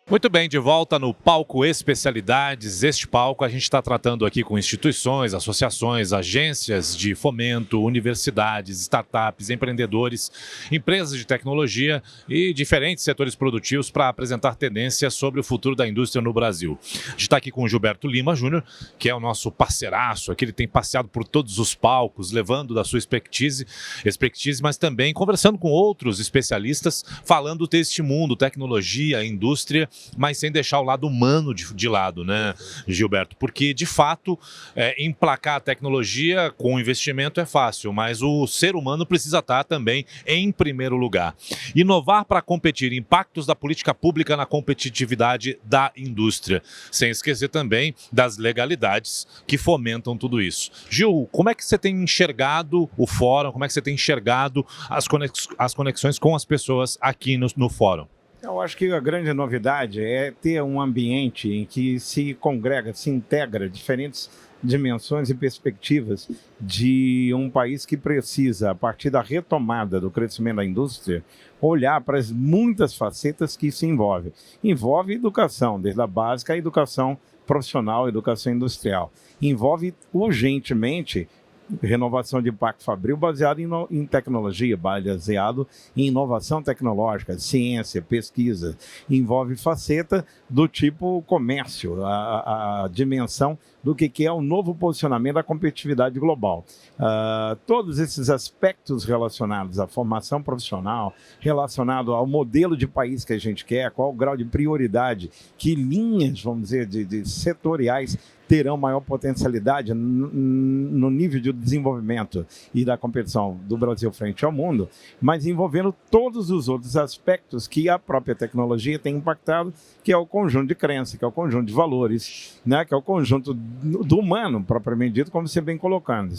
Muito bem, de volta no Palco Especialidades. Este palco a gente está tratando aqui com instituições, associações, agências de fomento, universidades, startups, empreendedores, empresas de tecnologia e diferentes setores produtivos para apresentar tendências sobre o futuro da indústria no Brasil. A gente está aqui com o Gilberto Lima Júnior, que é o nosso parceiraço, aqui ele tem passeado por todos os palcos, levando da sua expertise, mas também conversando com outros especialistas, falando deste mundo, tecnologia, indústria, mas sem deixar o lado humano de lado, né, Gilberto? Porque, de fato, emplacar a tecnologia com investimento é fácil, mas o ser humano precisa estar também em primeiro lugar. Inovar para competir, impactos da política pública na competitividade da indústria, sem esquecer também das legalidades que fomentam tudo isso. Gil, como é que você tem enxergado o fórum, como é que você tem enxergado as conexões com as pessoas aqui no fórum? Eu acho que a grande novidade é ter um ambiente em que se congrega, se integra diferentes dimensões e perspectivas de um país que precisa, a partir da retomada do crescimento da indústria, olhar para as muitas facetas que isso envolve. Envolve educação, desde a básica à educação profissional, educação industrial. Envolve urgentemente renovação de Parque Fabril baseado em tecnologia, baseado em inovação tecnológica, ciência, pesquisa. Envolve faceta do tipo comércio, a dimensão do que é o novo posicionamento da competitividade global. Todos esses aspectos relacionados à formação profissional, relacionado ao modelo de país que a gente quer, qual o grau de prioridade, que linhas, vamos dizer, de setoriais terão maior potencialidade no nível de desenvolvimento e da competição do Brasil frente ao mundo, mas envolvendo todos os outros aspectos que a própria tecnologia tem impactado, que é o conjunto de crença, que é o conjunto de valores, né, que é o conjunto do humano, propriamente dito, como você bem colocando.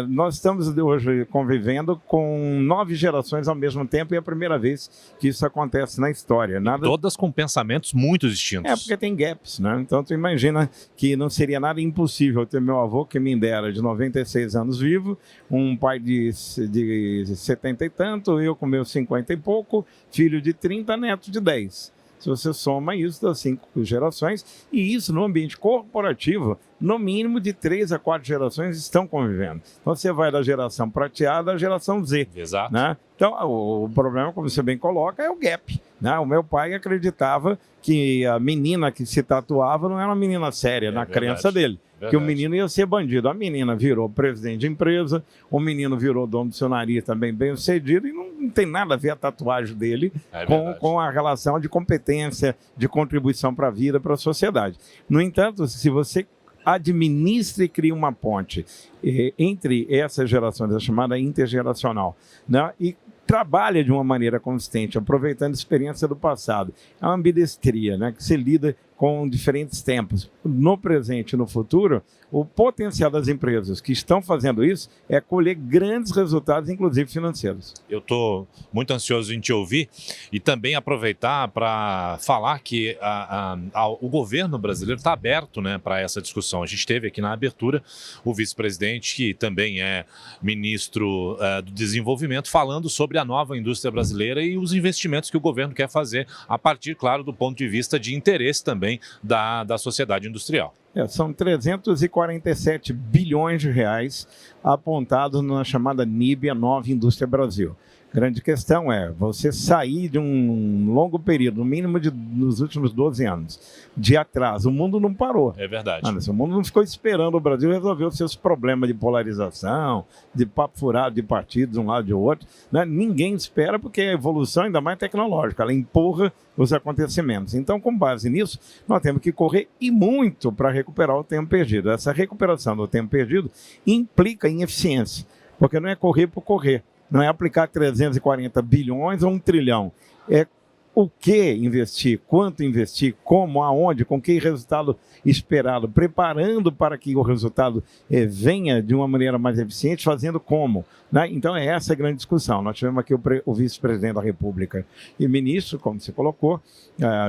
Nós estamos hoje convivendo com 9 gerações ao mesmo tempo e é a primeira vez que isso acontece na história. Todas com pensamentos muito distintos. Porque tem gaps, né? Então, tu imagina que não seria nada impossível ter meu avô, que me dera, de 96 anos vivo, um pai de 70 e tanto, eu com meus 50 e pouco, filho de 30, neto de 10. Se você soma isso das 5 gerações, e isso no ambiente corporativo, no mínimo de 3 a 4 gerações estão convivendo. Então você vai da geração prateada à geração Z. Exato. Né? Então o problema, como você bem coloca, é o gap. Né? O meu pai acreditava que a menina que se tatuava não era uma menina séria, na crença dele. Verdade. Que o menino ia ser bandido. A menina virou presidente de empresa, o menino virou dono do seu nariz também bem sucedido, e não tem nada a ver a tatuagem dele com a relação de competência, de contribuição para a vida, para a sociedade. No entanto, se você administra e cria uma ponte entre essas gerações, a chamada intergeracional, né? E trabalha de uma maneira consistente, aproveitando a experiência do passado. É uma ambidestria, né, que se lida com diferentes tempos. No presente e no futuro, o potencial das empresas que estão fazendo isso é colher grandes resultados, inclusive financeiros. Eu estou muito ansioso em te ouvir e também aproveitar para falar que o governo brasileiro está aberto, né, para essa discussão. A gente teve aqui na abertura o vice-presidente, que também é ministro do desenvolvimento, falando sobre a nova indústria brasileira e os investimentos que o governo quer fazer a partir, claro, do ponto de vista de interesse também da sociedade industrial. São 347 bilhões de reais apontados na chamada NIB, a Nova Indústria Brasil. Grande questão é você sair de um longo período, no mínimo nos últimos 12 anos, de atraso. O mundo não parou. É verdade. O mundo não ficou esperando o Brasil resolver os seus problemas de polarização, de papo furado de partidos de um lado e do outro. Né? Ninguém espera, porque a evolução, ainda mais tecnológica, ela empurra os acontecimentos. Então, com base nisso, nós temos que correr e muito para recuperar o tempo perdido. Essa recuperação do tempo perdido implica em eficiência, porque não é correr por correr. Não é aplicar 340 bilhões ou 1 trilhão. É o que investir, quanto investir, como, aonde, com que resultado esperado, preparando para que o resultado venha de uma maneira mais eficiente, fazendo como. Né? Então, é essa a grande discussão. Nós tivemos aqui o vice-presidente da República e ministro, como você colocou,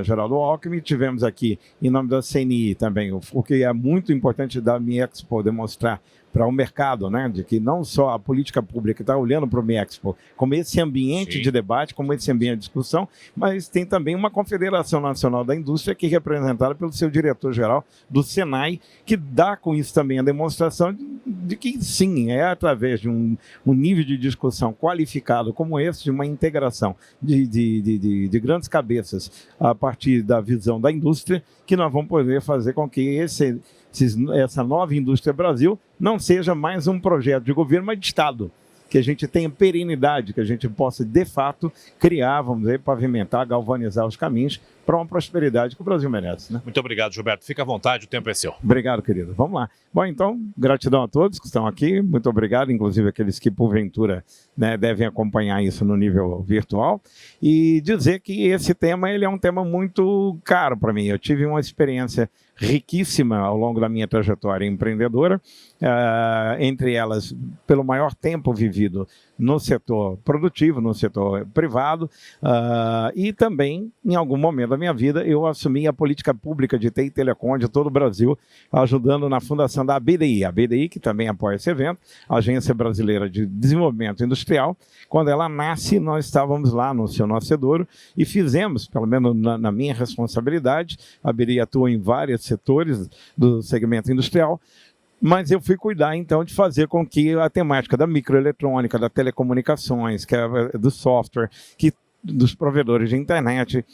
Geraldo Alckmin. Tivemos aqui, em nome da CNI também, o que é muito importante da Mi Expo, demonstrar para o mercado, né? De que não só a política pública está olhando para o MEXPO como esse ambiente de debate, como esse ambiente de discussão, mas tem também uma Confederação Nacional da Indústria que é representada pelo seu diretor-geral do Senai, que dá com isso também a demonstração de que sim, é através de um nível de discussão qualificado como esse, de uma integração de grandes cabeças a partir da visão da indústria, que nós vamos poder fazer com que essa nova indústria Brasil não seja mais um projeto de governo, mas de Estado, que a gente tenha perenidade, que a gente possa, de fato, criar, vamos dizer, pavimentar, galvanizar os caminhos para uma prosperidade que o Brasil merece, né? Muito obrigado, Gilberto. Fica à vontade, o tempo é seu. Obrigado, querido. Vamos lá. Bom, então, gratidão a todos que estão aqui. Muito obrigado, inclusive aqueles que, porventura, né, devem acompanhar isso no nível virtual. E dizer que esse tema ele é um tema muito caro para mim. Eu tive uma experiência riquíssima ao longo da minha trajetória empreendedora, entre elas, pelo maior tempo vivido no setor produtivo, no setor privado, e também, em algum momento da minha vida, eu assumi a política pública de TI e Telecom de todo o Brasil, ajudando na fundação da ABDI. A ABDI, que também apoia esse evento, a Agência Brasileira de Desenvolvimento Industrial. Quando ela nasce, nós estávamos lá no seu nascedouro e fizemos, pelo menos na minha responsabilidade, a ABDI atua em vários setores do segmento industrial, mas eu fui cuidar, então, de fazer com que a temática da microeletrônica, da telecomunicações, que é do software, dos provedores de internet,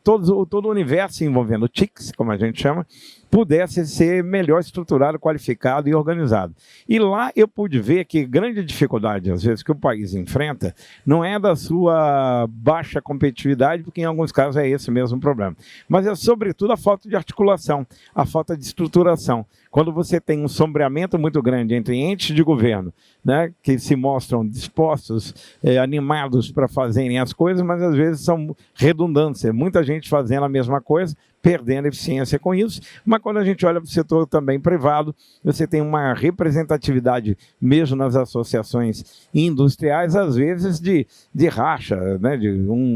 todo o universo envolvendo TICs, como a gente chama, pudesse ser melhor estruturado, qualificado e organizado. E lá eu pude ver que grande dificuldade, às vezes, que o país enfrenta, não é da sua baixa competitividade, porque em alguns casos é esse mesmo problema, mas é sobretudo a falta de articulação, a falta de estruturação. Quando você tem um sombreamento muito grande entre entes de governo, né, que se mostram dispostos, animados para fazerem as coisas, mas às vezes são redundância, muita gente fazendo a mesma coisa, perdendo eficiência com isso, mas quando a gente olha para o setor também privado, você tem uma representatividade, mesmo nas associações industriais, às vezes de racha, né,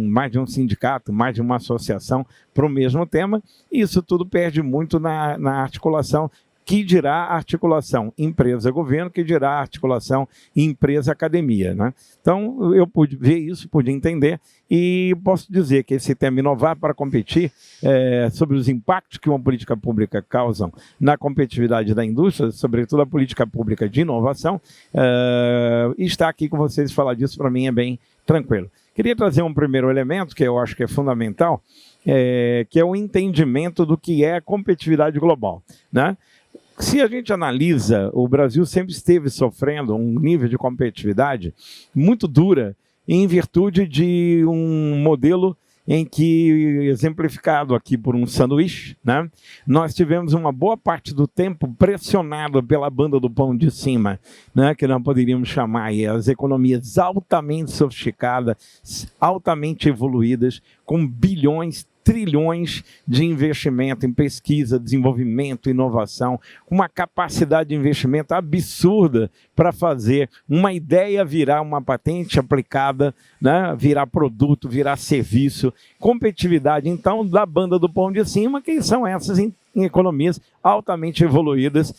mais de um sindicato, mais de uma associação para o mesmo tema, e isso tudo perde muito na articulação, que dirá a articulação empresa-governo, que dirá a articulação empresa-academia, né? Então, eu pude ver isso, pude entender, e posso dizer que esse tema Inovar para Competir, sobre os impactos que uma política pública causa na competitividade da indústria, sobretudo a política pública de inovação, estar aqui com vocês e falar disso, para mim, é bem tranquilo. Queria trazer um primeiro elemento, que eu acho que é fundamental, que é o entendimento do que é competitividade global, né? Se a gente analisa, o Brasil sempre esteve sofrendo um nível de competitividade muito dura em virtude de um modelo em que, exemplificado aqui por um sanduíche, né, nós tivemos uma boa parte do tempo pressionado pela banda do pão de cima, né, que nós poderíamos chamar aí as economias altamente sofisticadas, altamente evoluídas, com bilhões, trilhões de investimento em pesquisa, desenvolvimento, inovação, uma capacidade de investimento absurda para fazer uma ideia virar uma patente aplicada, né, virar produto, virar serviço, competitividade, então, da banda do pão de cima, que são essas em economias altamente evoluídas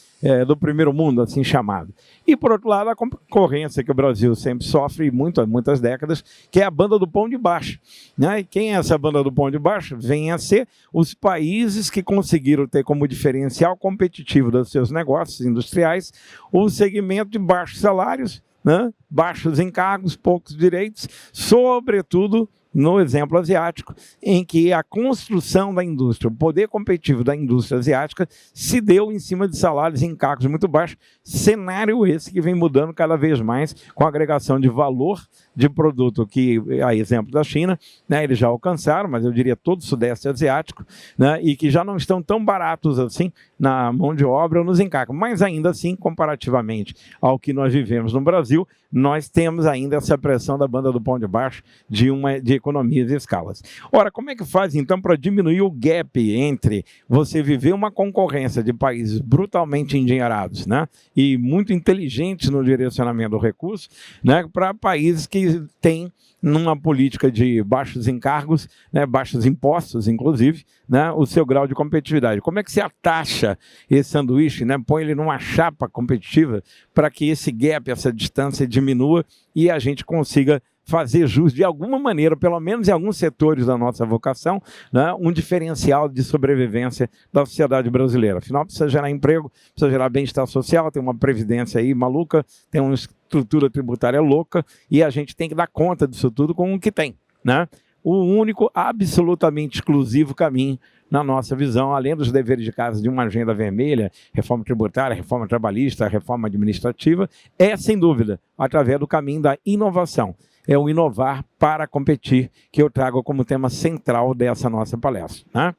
do primeiro mundo, assim chamado. E, por outro lado, a concorrência que o Brasil sempre sofre há muitas décadas, que é a banda do pão de baixo, né? E quem é essa banda do pão de baixo? Vem a ser os países que conseguiram ter como diferencial competitivo dos seus negócios industriais o segmento de baixos salários, né? Baixos encargos, poucos direitos, sobretudo no exemplo asiático, em que a construção da indústria, o poder competitivo da indústria asiática se deu em cima de salários e encargos muito baixos, cenário esse que vem mudando cada vez mais com a agregação de valor de produto que, a exemplo da China, né, eles já alcançaram, mas eu diria todo o sudeste asiático, né, e que já não estão tão baratos assim na mão de obra ou nos encargos, mas ainda assim, comparativamente ao que nós vivemos no Brasil, nós temos ainda essa pressão da banda do pão de baixo de economias e escalas. Ora, como é que faz então para diminuir o gap entre você viver uma concorrência de países brutalmente endinheirados, né, e muito inteligentes no direcionamento do recurso, né, para países que têm numa política de baixos encargos, né, baixos impostos, inclusive, né, o seu grau de competitividade. Como é que você atacha esse sanduíche, né, põe ele numa chapa competitiva para que esse gap, essa distância diminua e a gente consiga fazer jus de alguma maneira, pelo menos em alguns setores da nossa vocação, né, um diferencial de sobrevivência da sociedade brasileira. Afinal, precisa gerar emprego, precisa gerar bem-estar social, tem uma previdência aí maluca, tem uma estrutura tributária louca e a gente tem que dar conta disso tudo com o que tem, né? O único, absolutamente exclusivo caminho, na nossa visão, além dos deveres de casa de uma agenda vermelha, reforma tributária, reforma trabalhista, reforma administrativa, é, sem dúvida, através do caminho da inovação. É o inovar para competir, que eu trago como tema central dessa nossa palestra, né?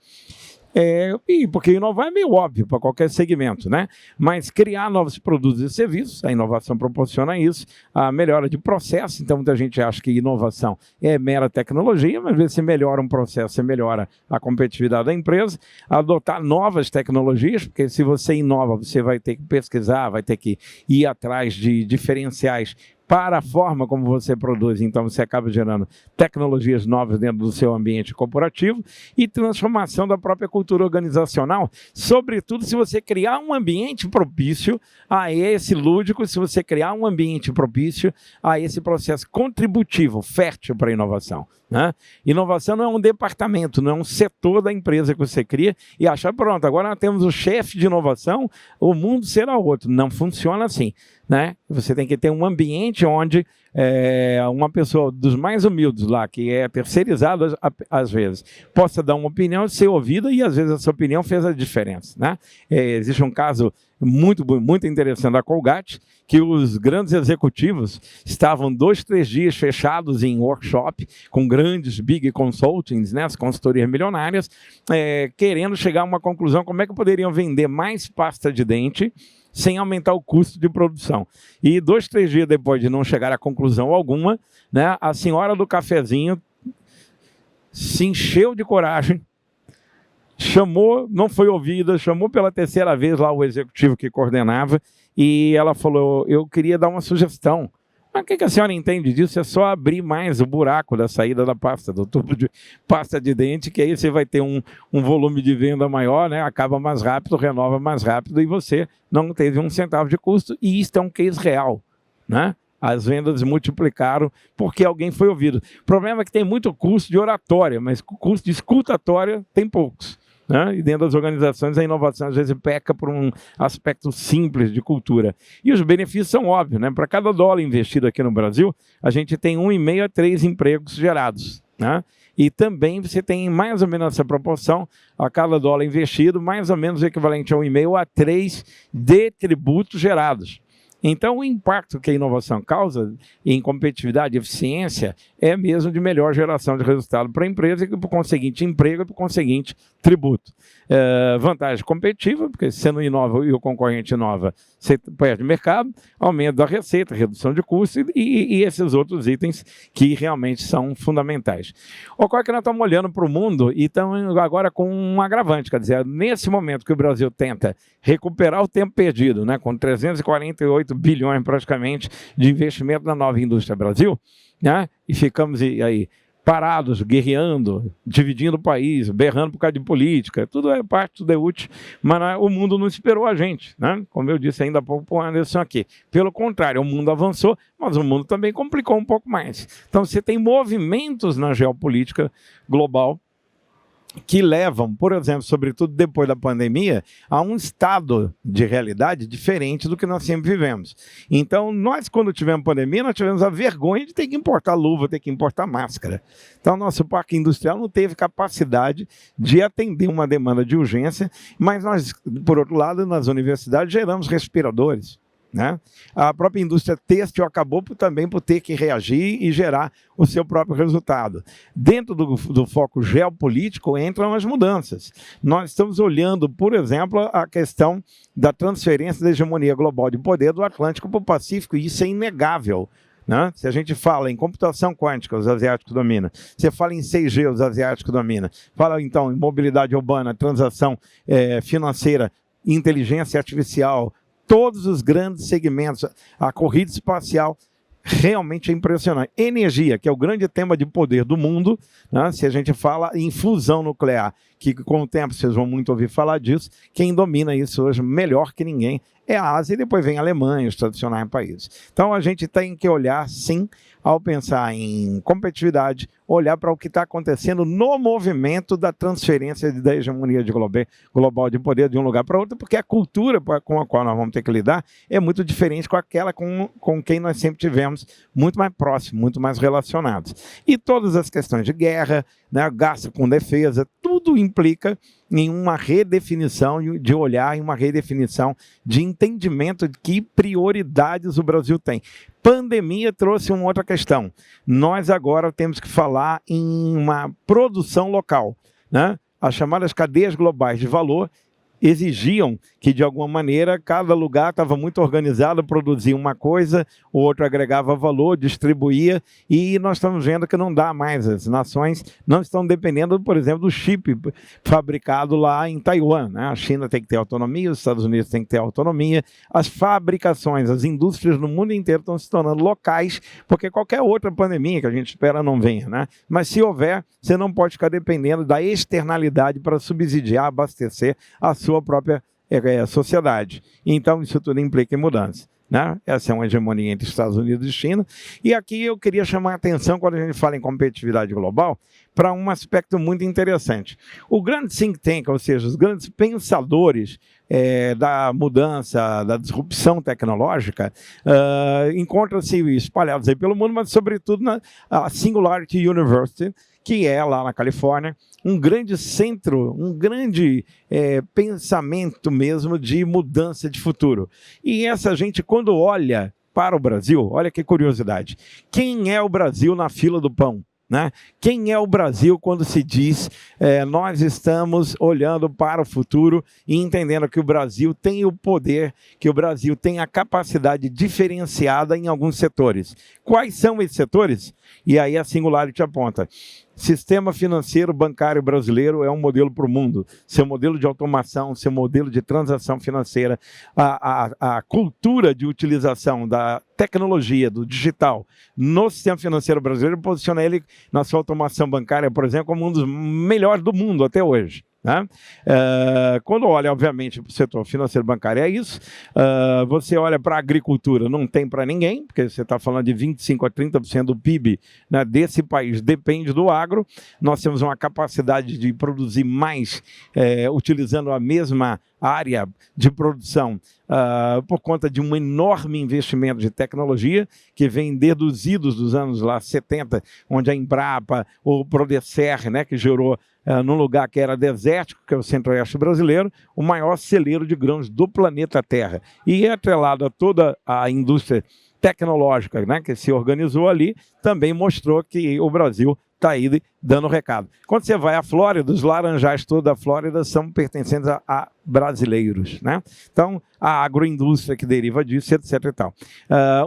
E porque inovar é meio óbvio para qualquer segmento, né? Mas criar novos produtos e serviços, a inovação proporciona isso, a melhora de processo. Então, muita gente acha que inovação é mera tecnologia, mas às vezes você melhora um processo, você melhora a competitividade da empresa, adotar novas tecnologias, porque se você inova, você vai ter que pesquisar, vai ter que ir atrás de diferenciais para a forma como você produz, então você acaba gerando tecnologias novas dentro do seu ambiente corporativo e transformação da própria cultura organizacional, sobretudo se você criar um ambiente propício a esse lúdico, se você criar um ambiente propício a esse processo contributivo, fértil para a inovação, né? Inovação não é um departamento, não é um setor da empresa que você cria e acha, pronto, agora nós temos o chefe de inovação, o mundo será outro. Não funciona assim, né? Você tem que ter um ambiente onde uma pessoa dos mais humildes lá, que é terceirizada às vezes, possa dar uma opinião, ser ouvida e às vezes essa opinião fez a diferença, né? Existe um caso muito interessante da Colgate, que os grandes executivos estavam 2, 3 dias fechados em workshop com grandes big consultings, né, as consultorias milionárias, querendo chegar a uma conclusão como é que poderiam vender mais pasta de dente sem aumentar o custo de produção. E 2, 3 dias depois de não chegar a conclusão alguma, né, a senhora do cafezinho se encheu de coragem, chamou, não foi ouvida, chamou pela 3ª vez lá o executivo que coordenava e ela falou, eu queria dar uma sugestão. Mas o que a senhora entende disso? É só abrir mais o buraco da saída da pasta, do tubo de pasta de dente, que aí você vai ter um volume de venda maior, né? Acaba mais rápido, renova mais rápido e você não teve 1 centavo de custo e isso é um case real, né? As vendas multiplicaram porque alguém foi ouvido. O problema é que tem muito custo de oratória, mas custo de escutatória tem poucos, né? E dentro das organizações a inovação às vezes peca por um aspecto simples de cultura. E os benefícios são óbvios, né? Para cada dólar investido aqui no Brasil, a gente tem 1,5 a 3 empregos gerados, né? E também você tem mais ou menos essa proporção, a cada dólar investido, mais ou menos o equivalente a 1,5 a 3 de tributos gerados. Então, o impacto que a inovação causa em competitividade e eficiência é mesmo de melhor geração de resultado para a empresa e, por conseguinte, emprego e, por conseguinte, tributo. Vantagem competitiva, porque se você não inova e o concorrente inova, você perde mercado, aumento da receita, redução de custos e esses outros itens que realmente são fundamentais. Ocorre que nós estamos olhando para o mundo e estamos agora com um agravante, quer dizer, nesse momento que o Brasil tenta recuperar o tempo perdido, né, com 348 bilhões praticamente de investimento na nova indústria Brasil, né, e ficamos aí parados, guerreando, dividindo o país, berrando por causa de política, tudo é parte, tudo é útil, mas o mundo não esperou a gente, né? Como eu disse ainda há pouco para o Anderson aqui. Pelo contrário, o mundo avançou, mas o mundo também complicou um pouco mais. Então você tem movimentos na geopolítica global que levam, por exemplo, sobretudo depois da pandemia, a um estado de realidade diferente do que nós sempre vivemos. Então, nós, quando tivemos pandemia, nós tivemos a vergonha de ter que importar luva, ter que importar máscara. Então, nosso parque industrial não teve capacidade de atender uma demanda de urgência, mas nós, por outro lado, nas universidades, geramos respiradores, né? A própria indústria têxtil acabou também por ter que reagir e gerar o seu próprio resultado. Dentro do foco geopolítico entram as mudanças. Nós estamos olhando, por exemplo, a questão da transferência da hegemonia global de poder do Atlântico para o Pacífico, e isso é inegável, né? Se a gente fala em computação quântica, os asiáticos dominam. Você fala em 6G, os asiáticos dominam. Fala então em mobilidade urbana, transação financeira, inteligência artificial, todos os grandes segmentos. A corrida espacial realmente é impressionante. Energia, que é o grande tema de poder do mundo, né? Se a gente fala em fusão nuclear, que com o tempo vocês vão muito ouvir falar disso, quem domina isso hoje melhor que ninguém é a Ásia e depois vem a Alemanha, os tradicionais países. Então a gente tem que olhar, sim, ao pensar em competitividade, olhar para o que está acontecendo no movimento da transferência da hegemonia global de poder de um lugar para outro, porque a cultura com a qual nós vamos ter que lidar é muito diferente com aquela com quem nós sempre tivemos muito mais próximos, muito mais relacionados. E todas as questões de guerra, né, gasto com defesa, tudo implica em uma redefinição de olhar, em uma redefinição de entendimento de que prioridades o Brasil tem. Pandemia trouxe uma outra questão. Nós agora temos que falar em uma produção local, né? As chamadas cadeias globais de valor exigiam que, de alguma maneira, cada lugar estava muito organizado, produzia uma coisa, o outro agregava valor, distribuía, e nós estamos vendo que não dá mais. As nações não estão dependendo, por exemplo, do chip fabricado lá em Taiwan, né? A China tem que ter autonomia, os Estados Unidos têm que ter autonomia, as fabricações, as indústrias no mundo inteiro estão se tornando locais, porque qualquer outra pandemia que a gente espera não venha, né? Mas se houver, você não pode ficar dependendo da externalidade para subsidiar, abastecer a sua própria sociedade. Então, isso tudo implica em mudança, né? Essa é uma hegemonia entre Estados Unidos e China. E aqui eu queria chamar a atenção, quando a gente fala em competitividade global, para um aspecto muito interessante. O grande think tank, ou seja, os grandes pensadores da mudança, da disrupção tecnológica, encontram-se espalhados aí pelo mundo, mas sobretudo na Singularity University, que é lá na Califórnia, um grande centro, um grande pensamento mesmo de mudança de futuro. E essa gente, quando olha para o Brasil, olha que curiosidade, quem é o Brasil na fila do pão? Né? Quem é o Brasil quando se diz nós estamos olhando para o futuro e entendendo que o Brasil tem o poder, que o Brasil tem a capacidade diferenciada em alguns setores. Quais são esses setores? E aí a Singularity aponta. Sistema financeiro bancário brasileiro é um modelo para o mundo. Seu modelo de automação, seu modelo de transação financeira, a cultura de utilização da tecnologia, do digital, no sistema financeiro brasileiro, posiciona ele na sua automação bancária, por exemplo, como um dos melhores do mundo até hoje. Né? Quando olha, obviamente, para o setor financeiro bancário é isso. Você olha para a agricultura, não tem para ninguém, porque você está falando de 25% a 30% do PIB, né, desse país depende do agro. Nós temos uma capacidade de produzir mais utilizando a mesma área de produção por conta de um enorme investimento de tecnologia que vem desde os idos dos anos lá 70, onde a Embrapa, o Prodecer, né, que gerou num lugar que era desértico, que é o centro-oeste brasileiro, o maior celeiro de grãos do planeta Terra. E atrelado a toda a indústria tecnológica, né, que se organizou ali, também mostrou que o Brasil está aí dando recado. Quando você vai à Flórida, os laranjais todos da Flórida são pertencentes a brasileiros, né? Então, a agroindústria que deriva disso, etc. e tal.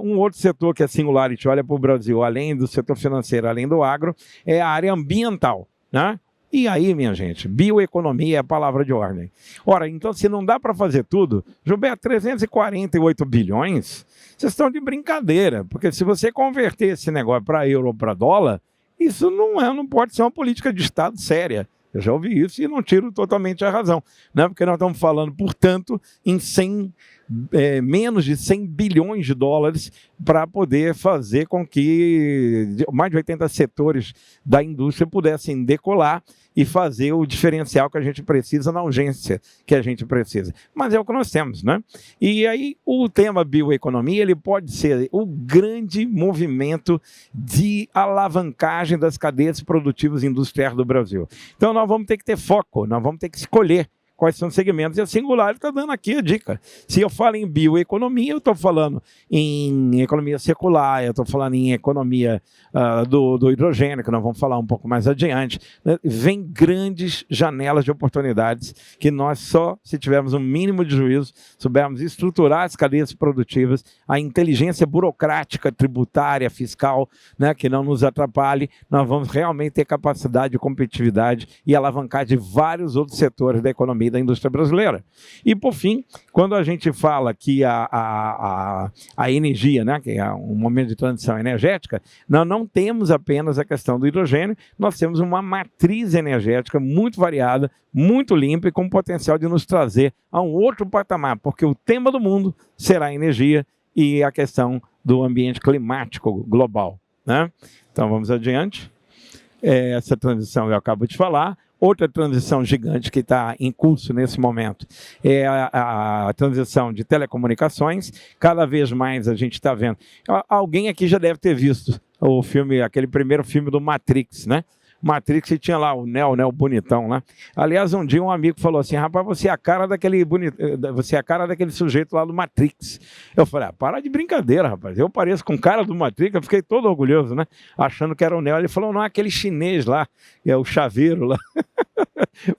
Um outro setor que a Singularity olha para o Brasil, além do setor financeiro, além do agro, é a área ambiental, né? E aí, minha gente, bioeconomia é a palavra de ordem. Ora, então, se não dá para fazer tudo, Gilberto, 348 bilhões, vocês estão de brincadeira, porque se você converter esse negócio para euro ou para dólar, isso não pode ser uma política de Estado séria. Eu já ouvi isso e não tiro totalmente a razão, né? Porque nós estamos falando, portanto, em menos de 100 bilhões de dólares para poder fazer com que mais de 80 setores da indústria pudessem decolar e fazer o diferencial que a gente precisa na urgência que a gente precisa. Mas é o que nós temos, né? E aí o tema bioeconomia, ele pode ser o grande movimento de alavancagem das cadeias produtivas industriais do Brasil. Então nós vamos ter que ter foco, nós vamos ter que escolher quais são os segmentos, e a Singularity está dando aqui a dica. Se eu falo em bioeconomia, eu estou falando em economia circular, eu estou falando em economia do hidrogênio, que nós vamos falar um pouco mais adiante. Né? Vem grandes janelas de oportunidades que nós só, se tivermos um mínimo de juízo, soubermos estruturar as cadeias produtivas, a inteligência burocrática, tributária, fiscal, né, que não nos atrapalhe, nós vamos realmente ter capacidade de competitividade e alavancar de vários outros setores da economia aí da indústria brasileira. E, por fim, quando a gente fala que a energia, né, que é um momento de transição energética, nós não temos apenas a questão do hidrogênio, nós temos uma matriz energética muito variada, muito limpa e com potencial de nos trazer a um outro patamar, porque o tema do mundo será a energia e a questão do ambiente climático global, né? Então, vamos adiante. Essa transição eu acabo de falar. Outra transição gigante que está em curso nesse momento é a transição de telecomunicações. Cada vez mais a gente está vendo. Alguém aqui já deve ter visto o filme, aquele primeiro filme do Matrix, né? Matrix, e tinha lá o Neo, né, o bonitão lá. Aliás, um dia um amigo falou assim: rapaz, você é a cara daquele você é a cara daquele sujeito lá do Matrix. Eu falei: para de brincadeira, rapaz. Eu pareço com o cara do Matrix. Eu fiquei todo orgulhoso, né? Achando que era o Neo. Ele falou: não, aquele chinês lá, é o chaveiro lá.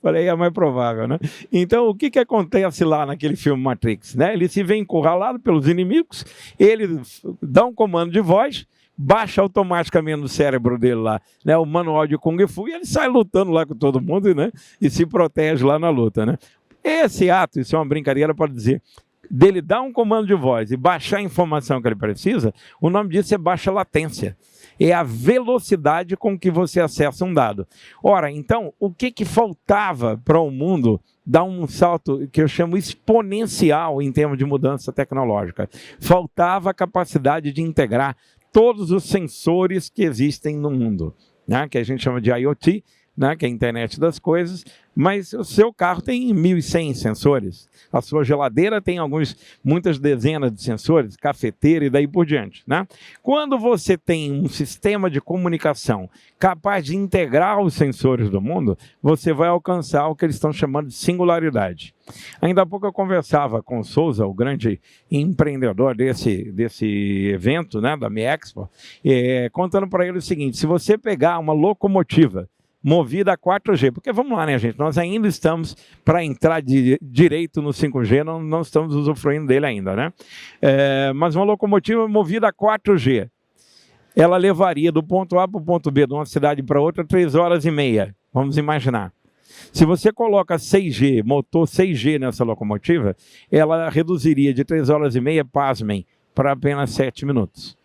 Falei: é mais provável, né? Então, o que acontece lá naquele filme Matrix, né? Ele se vê encurralado pelos inimigos, ele dá um comando de voz, baixa automaticamente no cérebro dele lá, né, o manual de Kung Fu, e ele sai lutando lá com todo mundo, né, e se protege lá na luta, né. Esse ato, isso é uma brincadeira para dizer, dele dar um comando de voz e baixar a informação que ele precisa, o nome disso é baixa latência. É a velocidade com que você acessa um dado. Ora, então, o que faltava para o mundo dar um salto que eu chamo exponencial em termos de mudança tecnológica? Faltava a capacidade de integrar todos os sensores que existem no mundo, né? Que a gente chama de IoT, né? Que é a internet das coisas, mas o seu carro tem 1.100 sensores, a sua geladeira tem muitas dezenas de sensores, cafeteira e daí por diante, né? Quando você tem um sistema de comunicação capaz de integrar os sensores do mundo, você vai alcançar o que eles estão chamando de singularidade. Ainda há pouco eu conversava com o Souza, o grande empreendedor desse evento, né, da MiExpo, contando para ele o seguinte: se você pegar uma locomotiva movida a 4G, porque vamos lá, né, gente, nós ainda estamos para entrar direito no 5G, não estamos usufruindo dele ainda, né? Mas uma locomotiva movida a 4G, ela levaria do ponto A para o ponto B, de uma cidade para outra, 3 horas e meia, vamos imaginar. Se você coloca 6G, motor 6G nessa locomotiva, ela reduziria de 3 horas e meia, pasmem, para apenas 7 minutos.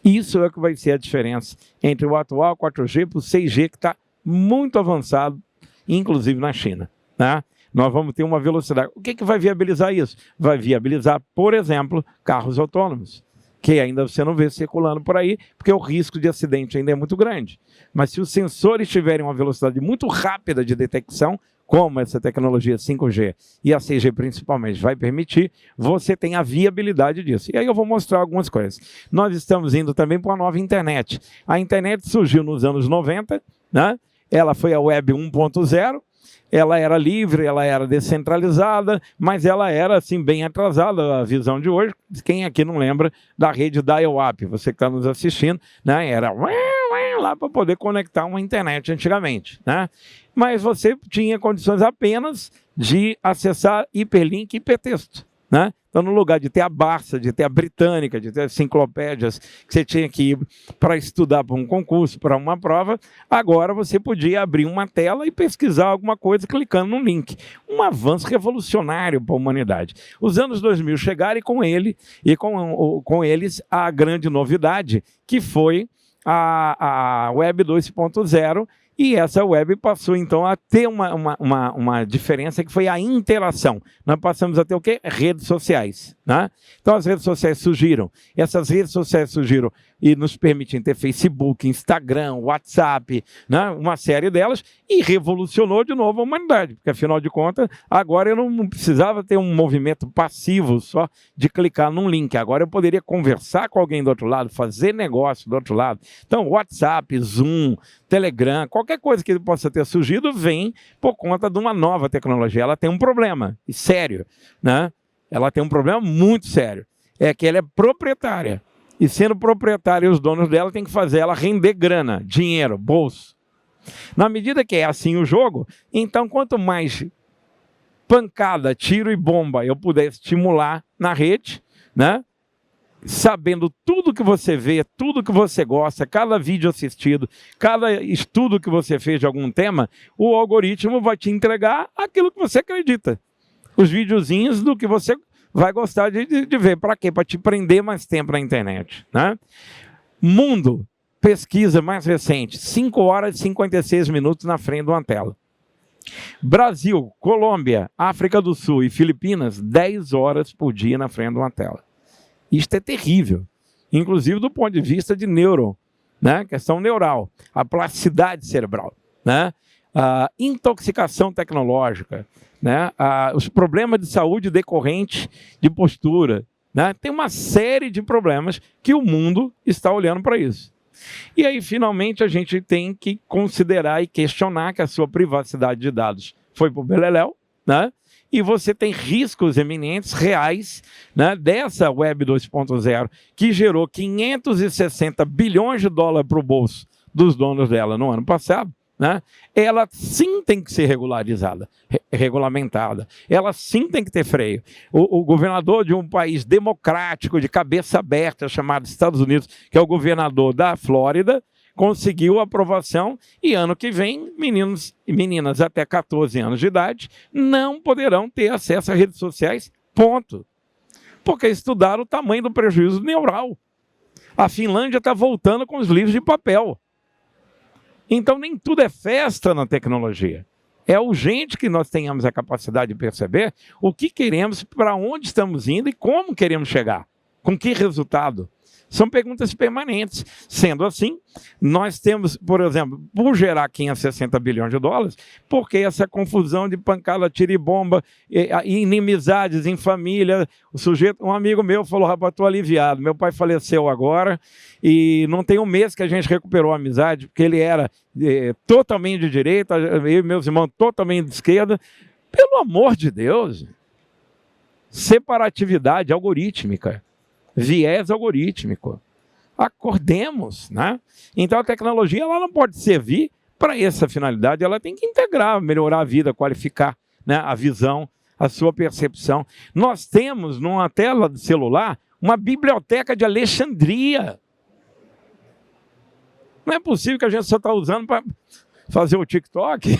Isso é o que vai ser a diferença entre o atual 4G para o 6G, que está muito avançado, inclusive na China, né? Nós vamos ter uma velocidade. O que vai viabilizar isso? Vai viabilizar, por exemplo, carros autônomos, que ainda você não vê circulando por aí, porque o risco de acidente ainda é muito grande. Mas se os sensores tiverem uma velocidade muito rápida de detecção, como essa tecnologia 5G e a 6G principalmente vai permitir, você tem a viabilidade disso. E aí eu vou mostrar algumas coisas. Nós estamos indo também para uma nova internet. A internet surgiu nos anos 90, né? Ela foi a Web 1.0, ela era livre, ela era descentralizada, mas ela era assim bem atrasada, a visão de hoje. Quem aqui não lembra da rede dial-up? Você que está nos assistindo, né? Era lá para poder conectar uma internet antigamente, né? Mas você tinha condições apenas de acessar hiperlink e hipertexto, né? Então, no lugar de ter a Barça, de ter a Britânica, de ter enciclopédias que você tinha que ir para estudar para um concurso, para uma prova, agora você podia abrir uma tela e pesquisar alguma coisa clicando num link. Um avanço revolucionário para a humanidade. Os anos 2000 chegaram e com eles a grande novidade, que foi a Web 2.0, e essa web passou, então, a ter uma diferença, que foi a interação. Nós passamos a ter o quê? Redes sociais, né? Então, as redes sociais surgiram. Essas redes sociais surgiram e nos permitiam ter Facebook, Instagram, WhatsApp, né? Uma série delas, e revolucionou de novo a humanidade, porque, afinal de contas, agora eu não precisava ter um movimento passivo só de clicar num link. Agora eu poderia conversar com alguém do outro lado, fazer negócio do outro lado. Então, WhatsApp, Zoom, Telegram, qualquer coisa que possa ter surgido vem por conta de uma nova tecnologia. Ela tem um problema, e sério, né? Ela tem um problema muito sério, é que ela é proprietária. E sendo proprietária, os donos dela têm que fazer ela render grana, dinheiro, bolso. Na medida que é assim o jogo, então quanto mais pancada, tiro e bomba eu puder estimular na rede, né? sabendo tudo que você vê, tudo que você gosta, cada vídeo assistido, cada estudo que você fez de algum tema, o algoritmo vai te entregar aquilo que você acredita. Os videozinhos do que você vai gostar de ver. Para quê? Para te prender mais tempo na internet, né? Mundo, pesquisa mais recente, 5 horas e 56 minutos na frente de uma tela. Brasil, Colômbia, África do Sul e Filipinas, 10 horas por dia na frente de uma tela. Isto é terrível, inclusive do ponto de vista de né? Questão neural, a plasticidade cerebral, né? A intoxicação tecnológica, né? Os problemas de saúde decorrentes de postura, né? Tem uma série de problemas que o mundo está olhando para isso. E aí, finalmente, a gente tem que considerar e questionar que a sua privacidade de dados foi para o beleléu, né? E você tem riscos eminentes, reais, né, dessa Web 2.0, que gerou 560 bilhões de dólares para o bolso dos donos dela no ano passado, né? Ela sim tem que ser regularizada, regulamentada. Ela sim tem que ter freio. O governador de um país democrático, de cabeça aberta, chamado Estados Unidos, que é o governador da Flórida, conseguiu aprovação e ano que vem, meninos e meninas até 14 anos de idade não poderão ter acesso a redes sociais, ponto. Porque estudaram o tamanho do prejuízo neural. A Finlândia está voltando com os livros de papel. Então nem tudo é festa na tecnologia. É urgente que nós tenhamos a capacidade de perceber o que queremos, para onde estamos indo e como queremos chegar. Com que resultado? São perguntas permanentes. Sendo assim, nós temos, por exemplo, por gerar 560 bilhões de dólares, porque essa confusão de pancada, tiro e bomba, inimizades em família, um amigo meu falou, rapaz, estou aliviado, meu pai faleceu agora e não tem um mês que a gente recuperou a amizade, porque ele era totalmente de direita, eu e meus irmãos totalmente de esquerda. Pelo amor de Deus, separatividade algorítmica. Viés algorítmico. Acordemos, né? Então a tecnologia ela não pode servir para essa finalidade, ela tem que integrar, melhorar a vida, qualificar, né, a visão, a sua percepção. Nós temos numa tela do celular uma biblioteca de Alexandria. Não é possível que a gente só está usando para fazer o TikTok.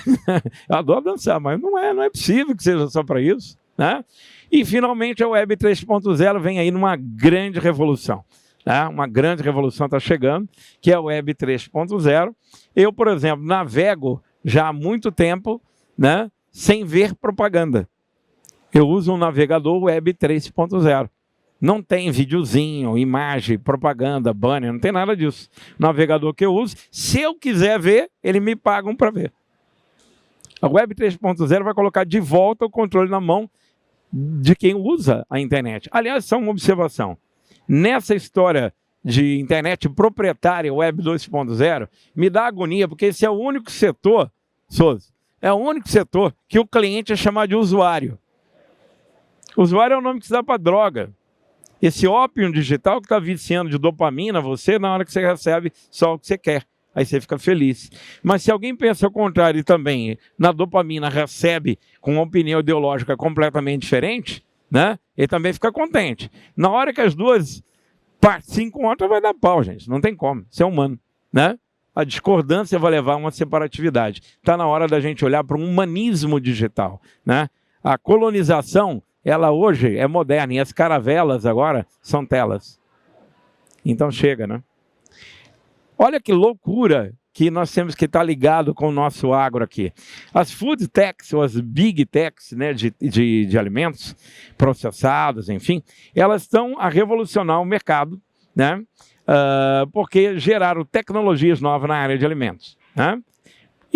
Eu adoro dançar, mas não é possível que seja só para isso, né? E, finalmente, a Web 3.0 vem aí numa grande revolução. Né? Uma grande revolução está chegando, que é a Web 3.0. Eu, por exemplo, navego já há muito tempo, né, sem ver propaganda. Eu uso um navegador Web 3.0. Não tem videozinho, imagem, propaganda, banner, não tem nada disso. O navegador que eu uso, se eu quiser ver, ele me paga para ver. A Web 3.0 vai colocar de volta o controle na mão de quem usa a internet. Aliás, só uma observação. Nessa história de internet proprietária, Web 2.0, me dá agonia, porque esse é o único setor, Souza, é o único setor que o cliente é chamado de usuário. Usuário é o nome que se dá para droga. Esse ópio digital que está viciando de dopamina você na hora que você recebe só o que você quer. Aí você fica feliz. Mas se alguém pensa ao contrário e também na dopamina recebe com uma opinião ideológica completamente diferente, né, ele também fica contente. Na hora que as duas partes se encontram, vai dar pau, gente. Não tem como. Isso é humano, né? A discordância vai levar a uma separatividade. Está na hora da gente olhar para um humanismo digital, né? A colonização, ela hoje é moderna e as caravelas agora são telas. Então chega, né? Olha que loucura que nós temos que estar ligado com o nosso agro aqui. As food techs, ou as big techs, né, de alimentos processados, enfim, elas estão a revolucionar o mercado, né, porque geraram tecnologias novas na área de alimentos, né?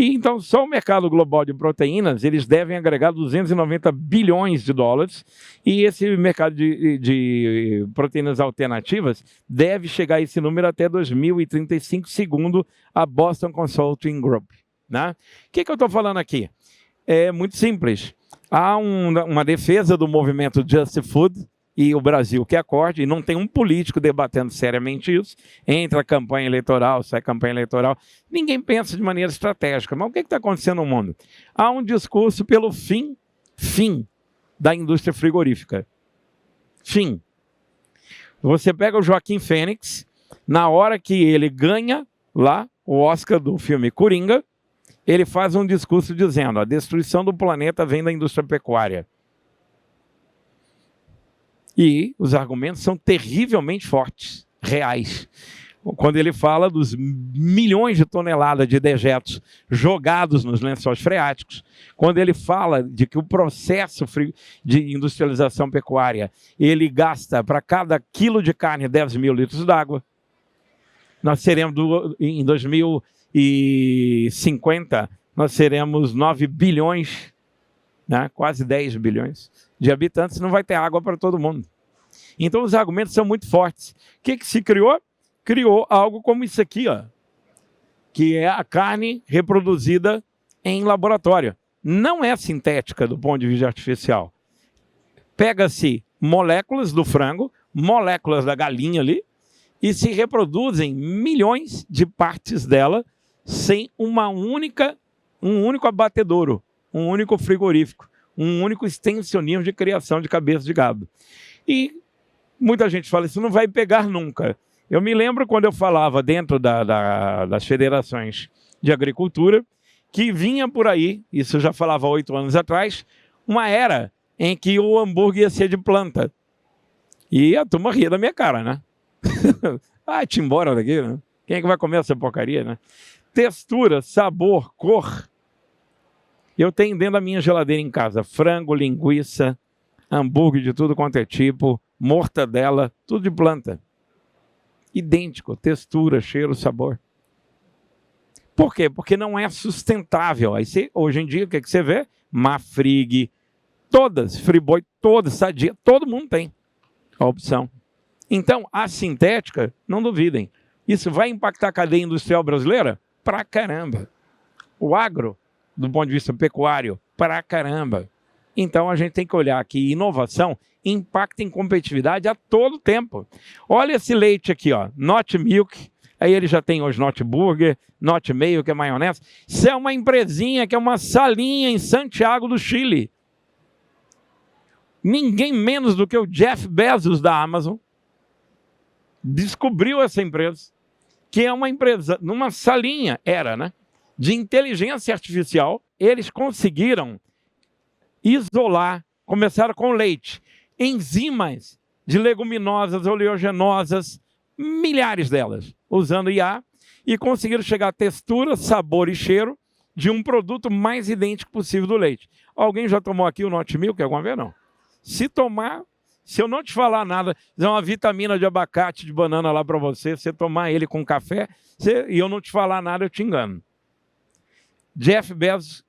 E então só o mercado global de proteínas, eles devem agregar 290 bilhões de dólares, e esse mercado de proteínas alternativas deve chegar a esse número até 2035, segundo a Boston Consulting Group, né? O que eu estou falando aqui? É muito simples. Há uma defesa do movimento Just Food, e o Brasil que acorde, e não tem um político debatendo seriamente isso, entra a campanha eleitoral, sai a campanha eleitoral, ninguém pensa de maneira estratégica. Mas o que está acontecendo no mundo? Há um discurso pelo fim da indústria frigorífica. Fim. Você pega o Joaquim Fênix, na hora que ele ganha lá o Oscar do filme Coringa, ele faz um discurso dizendo: a destruição do planeta vem da indústria pecuária. E os argumentos são terrivelmente fortes, reais. Quando ele fala dos milhões de toneladas de dejetos jogados nos lençóis freáticos, quando ele fala de que o processo de industrialização pecuária, ele gasta para cada quilo de carne 10 mil litros d'água. Nós seremos, em 2050, nós seremos 9 bilhões, né, quase 10 bilhões de habitantes, não vai ter água para todo mundo. Então os argumentos são muito fortes. O que se criou? Criou algo como isso aqui, ó, que é a carne reproduzida em laboratório. Não é sintética do ponto de vista artificial. Pega-se moléculas do frango, moléculas da galinha ali, e se reproduzem milhões de partes dela sem um único abatedouro, um único frigorífico, um único extensionismo de criação de cabeça de gado. E muita gente fala, isso não vai pegar nunca. Eu me lembro quando eu falava dentro das federações de agricultura, que vinha por aí, isso eu já falava 8 anos atrás, uma era em que o hambúrguer ia ser de planta. E a turma ria da minha cara, né? Te embora daqui, né? Quem é que vai comer essa porcaria, né? Textura, sabor, cor. Eu tenho dentro da minha geladeira em casa frango, linguiça, hambúrguer de tudo quanto é tipo, mortadela, tudo de planta. Idêntico, textura, cheiro, sabor. Por quê? Porque não é sustentável. Aí hoje em dia, o que você vê? Marfrig, todas, Friboi, todas, Sadia, todo mundo tem a opção. Então, a sintética, não duvidem, isso vai impactar a cadeia industrial brasileira? Pra caramba. O agro, do ponto de vista pecuário, pra caramba. Então, a gente tem que olhar que inovação impacta em competitividade a todo tempo. Olha esse leite aqui, ó, Not Milk, aí ele já tem hoje Not Burger, Not Mayo, que é maionese. Isso é uma empresinha que é uma salinha em Santiago do Chile. Ninguém menos do que o Jeff Bezos da Amazon descobriu essa empresa, que é uma empresa, numa salinha, né, de inteligência artificial. Eles conseguiram isolar, começaram com leite, enzimas de leguminosas, oleaginosas, milhares delas, usando IA, e conseguiram chegar a textura, sabor e cheiro de um produto mais idêntico possível do leite. Alguém já tomou aqui o Not Milk alguma vez? Não. Se tomar, se eu não te falar nada, dizer uma vitamina de abacate, de banana lá para você tomar ele com café, e eu não te falar nada, eu te engano. Jeff Bezos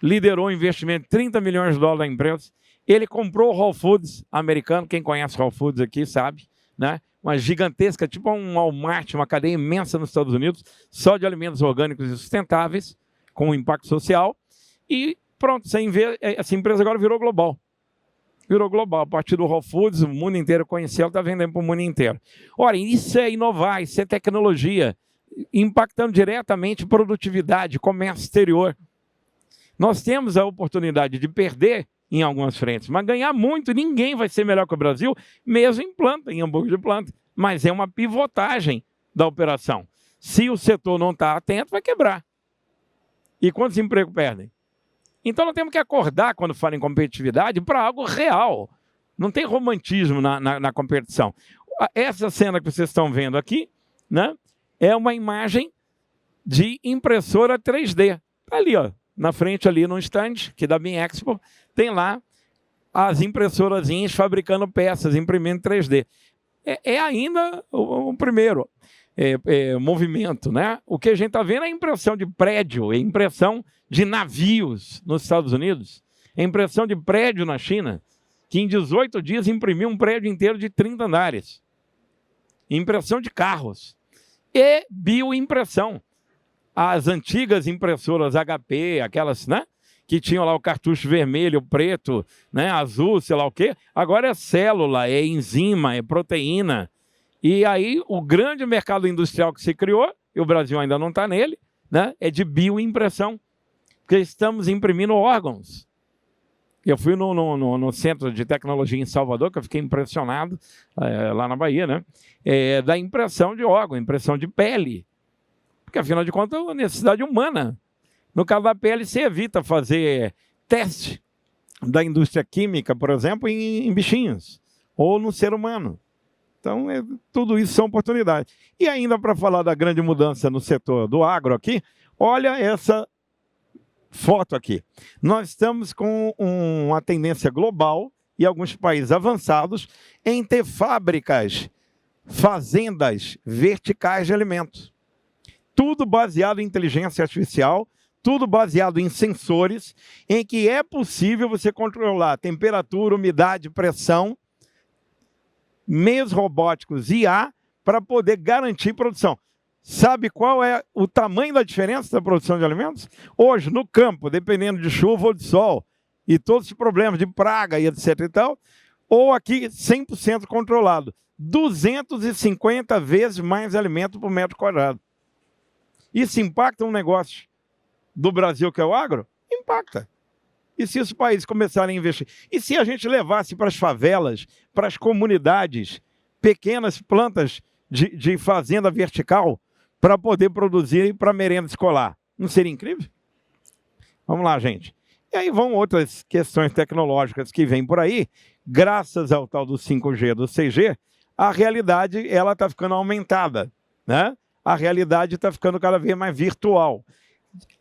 liderou o investimento de 30 milhões de dólares na empresa. Ele comprou o Whole Foods americano, quem conhece Whole Foods aqui sabe, né? Uma gigantesca, tipo um Walmart, uma cadeia imensa nos Estados Unidos, só de alimentos orgânicos e sustentáveis, com impacto social. E pronto, essa empresa agora virou global. Virou global. A partir do Whole Foods, o mundo inteiro conheceu, ela está vendendo para o mundo inteiro. Ora, isso é inovar, isso é tecnologia, impactando diretamente produtividade, comércio exterior. Nós temos a oportunidade de perder em algumas frentes, mas ganhar muito. Ninguém vai ser melhor que o Brasil, mesmo em planta, em hambúrguer de planta. Mas é uma pivotagem da operação. Se o setor não está atento, vai quebrar. E quantos empregos perdem? Então nós temos que acordar, quando fala em competitividade, para algo real. Não tem romantismo na competição. Essa cena que vocês estão vendo aqui, né, é uma imagem de impressora 3D. Está ali, ó, na frente ali no stand, que da Beam Expo, tem lá as impressorazinhas fabricando peças, imprimindo 3D. É ainda o primeiro movimento, né? O que a gente está vendo é a impressão de prédio, é impressão de navios nos Estados Unidos, é impressão de prédio na China, que em 18 dias imprimiu um prédio inteiro de 30 andares. Impressão de carros. E bioimpressão. As antigas impressoras HP, aquelas, né, que tinham lá o cartucho vermelho, preto, né, azul, sei lá o quê, agora é célula, é enzima, é proteína. E aí o grande mercado industrial que se criou, e o Brasil ainda não está nele, né, é de bioimpressão, porque estamos imprimindo órgãos. Eu fui no Centro de Tecnologia em Salvador, que eu fiquei impressionado, lá na Bahia, né? Da impressão de órgão, impressão de pele. Porque, afinal de contas, é uma necessidade humana. No caso da pele, você evita fazer teste da indústria química, por exemplo, em bichinhos, ou no ser humano. Então, tudo isso são oportunidades. E ainda para falar da grande mudança no setor do agro aqui, olha essa foto aqui. Nós estamos com uma tendência global e alguns países avançados em ter fábricas, fazendas verticais de alimentos. Tudo baseado em inteligência artificial, tudo baseado em sensores, em que é possível você controlar temperatura, umidade, pressão, meios robóticos IA, para poder garantir produção. Sabe qual é o tamanho da diferença da produção de alimentos? Hoje, no campo, dependendo de chuva ou de sol, e todos os problemas de praga e etc e tal, ou aqui 100% controlado, 250 vezes mais alimento por metro quadrado. Isso impacta um negócio do Brasil, que é o agro? Impacta. E se os países começarem a investir? E se a gente levasse para as favelas, para as comunidades, pequenas plantas de fazenda vertical para poder produzir para merenda escolar? Não seria incrível? Vamos lá, gente. E aí vão outras questões tecnológicas que vêm por aí. Graças ao tal do 5G, do 6G, a realidade está ficando aumentada, né? A realidade está ficando cada vez mais virtual.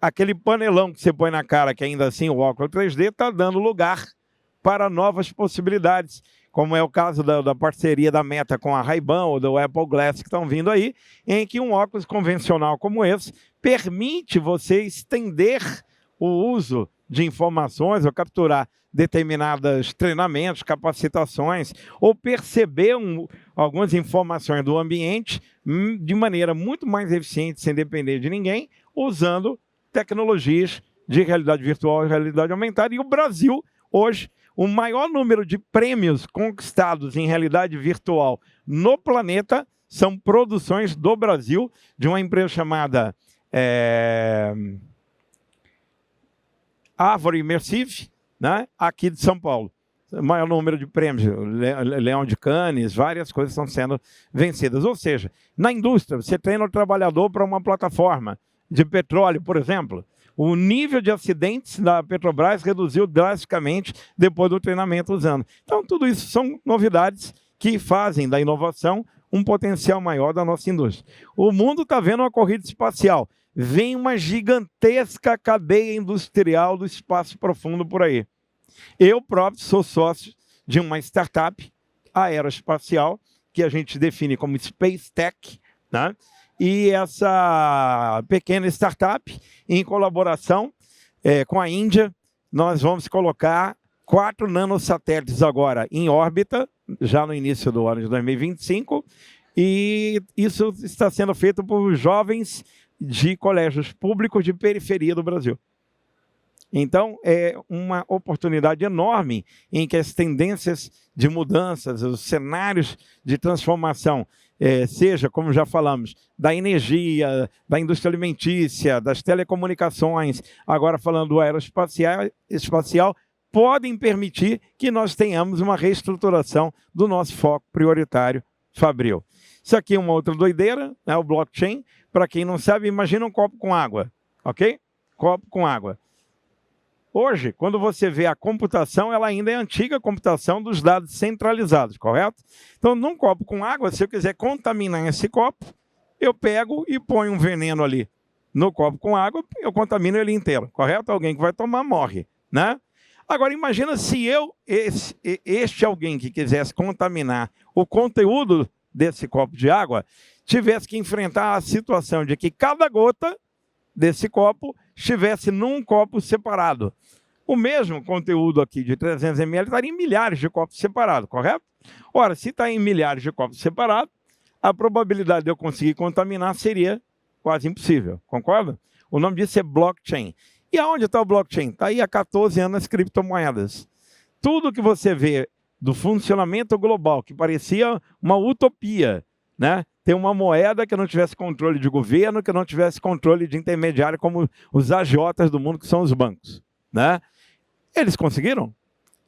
Aquele panelão que você põe na cara, que ainda assim o óculos 3D, está dando lugar para novas possibilidades, como é o caso da parceria da Meta com a Ray-Ban ou do Apple Glass, que estão vindo aí, em que um óculos convencional como esse permite você estender o uso de informações ou capturar determinados treinamentos, capacitações, ou perceber algumas informações do ambiente de maneira muito mais eficiente, sem depender de ninguém, usando tecnologias de realidade virtual e realidade aumentada. E o Brasil, hoje, o maior número de prêmios conquistados em realidade virtual no planeta são produções do Brasil, de uma empresa chamada Árvore Immersive, né? Aqui de São Paulo. O maior número de prêmios, Leão de Cannes, várias coisas estão sendo vencidas. Ou seja, na indústria, você treina o trabalhador para uma plataforma de petróleo, por exemplo. O nível de acidentes da Petrobras reduziu drasticamente depois do treinamento usando. Então, tudo isso são novidades que fazem da inovação um potencial maior da nossa indústria. O mundo está vendo uma corrida espacial. Vem uma gigantesca cadeia industrial do espaço profundo por aí. Eu próprio sou sócio de uma startup aeroespacial, que a gente define como Space Tech, né? E essa pequena startup, em colaboração com a Índia, nós vamos colocar 4 nanosatélites agora em órbita, já no início do ano de 2025, e isso está sendo feito por jovens de colégios públicos de periferia do Brasil. Então, é uma oportunidade enorme em que as tendências de mudanças, os cenários de transformação, seja, como já falamos, da energia, da indústria alimentícia, das telecomunicações, agora falando do aeroespacial, podem permitir que nós tenhamos uma reestruturação do nosso foco prioritário fabril. Isso aqui é uma outra doideira, né, o blockchain. Para quem não sabe, imagina um copo com água, ok? Copo com água. Hoje, quando você vê a computação, ela ainda é a antiga computação dos dados centralizados, correto? Então, num copo com água, se eu quiser contaminar esse copo, eu pego e ponho um veneno ali no copo com água, eu contamino ele inteiro, correto? Alguém que vai tomar morre, né? Agora, imagina se este alguém que quisesse contaminar o conteúdo desse copo de água, tivesse que enfrentar a situação de que cada gota desse copo estivesse num copo separado. O mesmo conteúdo aqui de 300 ml estaria em milhares de copos separados, correto? Ora, se está em milhares de copos separados, a probabilidade de eu conseguir contaminar seria quase impossível, concorda? O nome disso é blockchain. E aonde está o blockchain? Está aí há 14 anos as criptomoedas. Tudo que você vê do funcionamento global, que parecia uma utopia, né? Ter uma moeda que não tivesse controle de governo, que não tivesse controle de intermediário, como os agiotas do mundo, que são os bancos, né? Eles conseguiram?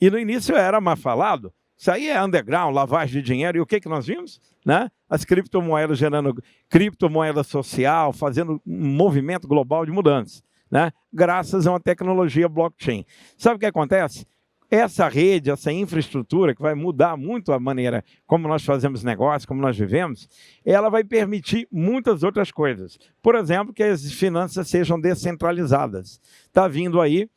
E no início era mais falado. Isso aí é underground, lavagem de dinheiro. E o que nós vimos? Né? As criptomoedas gerando criptomoeda social, fazendo um movimento global de mudanças, né? Graças a uma tecnologia blockchain. Sabe o que acontece? Essa rede, essa infraestrutura, que vai mudar muito a maneira como nós fazemos negócio, como nós vivemos, ela vai permitir muitas outras coisas. Por exemplo, que as finanças sejam descentralizadas. Está vindo aí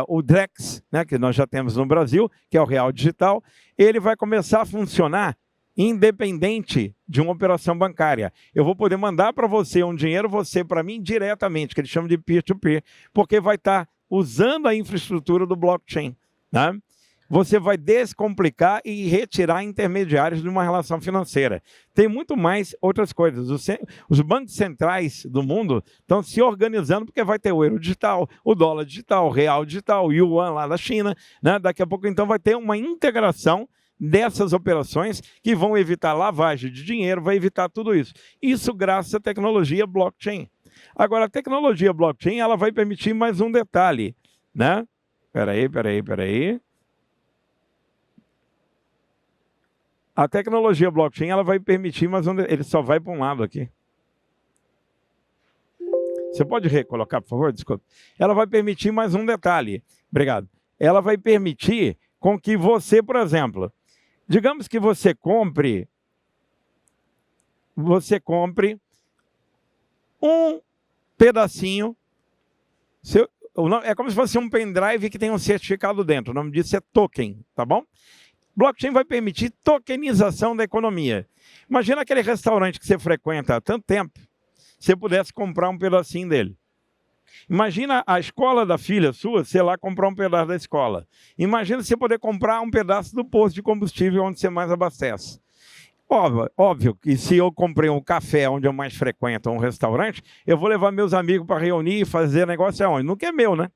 o Drex, né, que nós já temos no Brasil, que é o Real Digital. Ele vai começar a funcionar independente de uma operação bancária. Eu vou poder mandar para você um dinheiro, você para mim, diretamente, que eles chamam de peer-to-peer, porque vai estar usando a infraestrutura do blockchain. Né? Você vai descomplicar e retirar intermediários de uma relação financeira. Tem muito mais outras coisas. Os bancos centrais do mundo estão se organizando porque vai ter o euro digital, o dólar digital, o real digital, o yuan lá da China. Né? Daqui a pouco, então, vai ter uma integração dessas operações que vão evitar lavagem de dinheiro, vai evitar tudo isso. Isso graças à tecnologia blockchain. Agora, a tecnologia blockchain ela vai permitir mais um detalhe. Né? Peraí. A tecnologia blockchain ela vai permitir, mas ele só vai para um lado aqui. Você pode recolocar, por favor? Desculpa. Ela vai permitir mais um detalhe. Obrigado. Ela vai permitir com que você, por exemplo, digamos que você compre um pedacinho. É como se fosse um pendrive que tem um certificado dentro. O nome disso é token, tá bom? Blockchain vai permitir tokenização da economia. Imagina aquele restaurante que você frequenta há tanto tempo, se você pudesse comprar um pedacinho dele. Imagina a escola da filha sua, sei lá, comprar um pedaço da escola. Imagina você poder comprar um pedaço do posto de combustível onde você mais abastece. Óbvio que se eu comprei um café onde eu mais frequento, um restaurante, eu vou levar meus amigos para reunir e fazer negócio aonde? Nunca é meu, né?